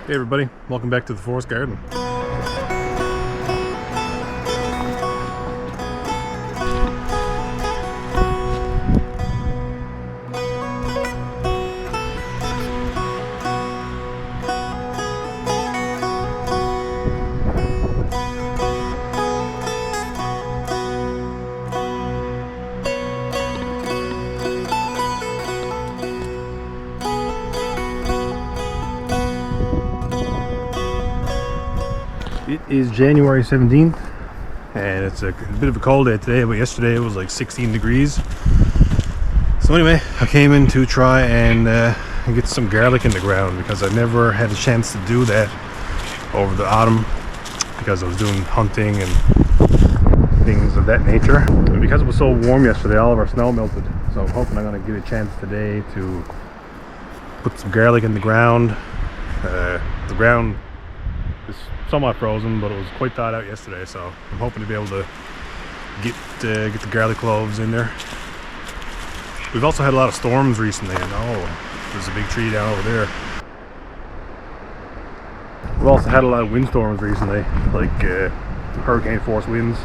Hey everybody, welcome back to the forest garden. It is January 17th and it's a bit of a cold day today, but yesterday it was like 16 degrees. So anyway, I came in to try and get some garlic in the ground because I never had a chance to do that over the autumn because I was doing hunting and things of that nature. And because it was so warm yesterday, all of our snow melted. So I'm hoping I'm going to get a chance today to put some garlic in the ground. The ground is somewhat frozen, but it was quite thawed out yesterday, so I'm hoping to be able to get the garlic cloves in there. We've also had a lot of storms recently, and there's a big tree down over there. We've also had a lot of windstorms recently, like hurricane force winds,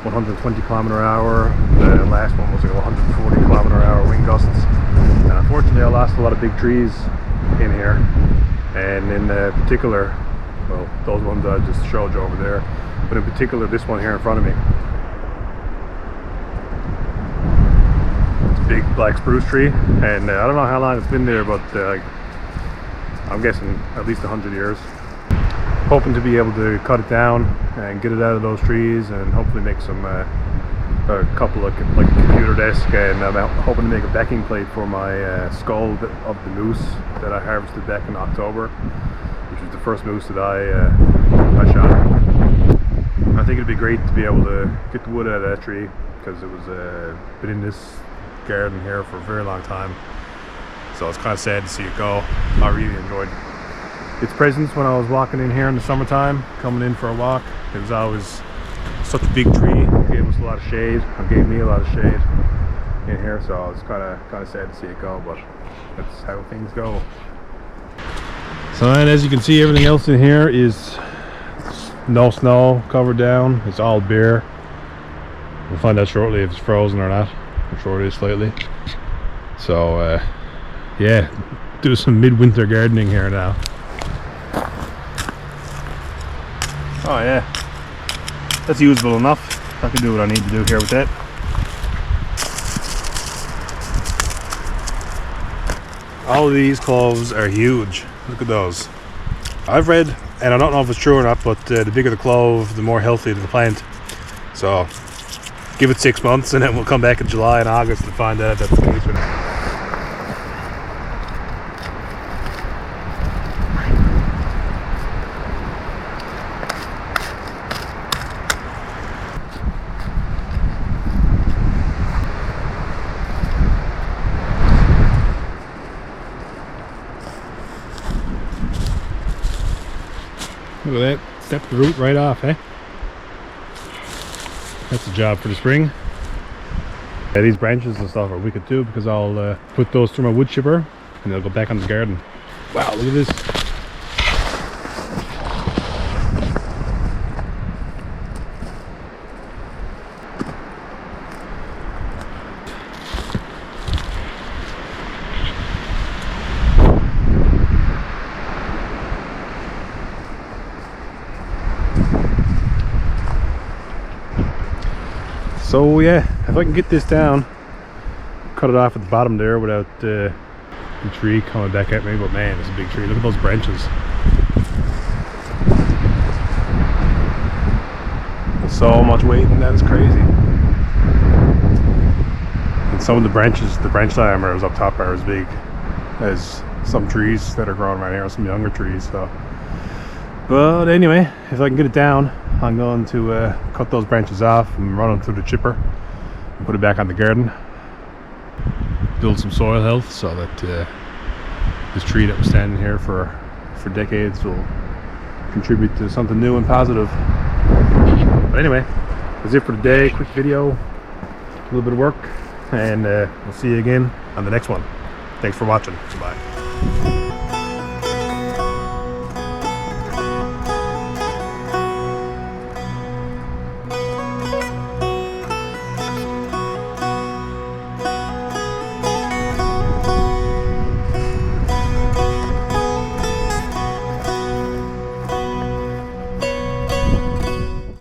120 km/h. The last one was like 140 km/h wind gusts. Unfortunately, I lost a lot of big trees in here, and in particular, well, those ones I just showed you over there, but in particular this one here in front of me. It's a big black spruce tree, and I don't know how long it's been there, but I'm guessing at least 100 years. Hoping to be able to cut it down and get it out of those trees and hopefully make some a couple of like computer desk, and I'm hoping to make a backing plate for my skull of the moose that I harvested back in October, which was the first moose that I shot. I think it'd be great to be able to get the wood out of that tree because it was been in this garden here for a very long time. So it's kind of sad to see it go. I really enjoyed its presence when I was walking in here in the summertime, coming in for a walk. It was always such a big tree. It gave us a lot of shade. It gave me a lot of shade in here, so it's kind of sad to see it go, but that's how things go. So, and as you can see, everything else in here is no snow, covered down. It's all bare. We'll find out shortly if it's frozen or not. I'm sure it is slightly. So yeah, do some midwinter gardening here now. Oh yeah, that's usable enough. I can do what I need to do here with that. All of these cloves are huge. Look at those. I've read, and I don't know if it's true or not, but the bigger the clove, the more healthy the plant. So give it 6 months and then we'll come back in July and August and find out if that's the case or not. Look at that, step the root right off, eh? That's a job for the spring. Yeah, these branches and stuff are wicked too, because I'll put those through my wood chipper and they'll go back on the garden. Wow, look at this. So yeah, if I can get this down, cut it off at the bottom there without the tree coming back at me, but man, it's a big tree. Look at those branches. There's so much weight and that is crazy. And some of the branches, the branch diameters up top are as big as some trees that are growing right here, some younger trees. So, but anyway, if I can get it down, I'm going to cut those branches off and run them through the chipper and put it back on the garden. Build some soil health so that this tree that was standing here for decades will contribute to something new and positive. But anyway, that's it for today. Quick video, a little bit of work, and we'll see you again on the next one. Thanks for watching. Bye.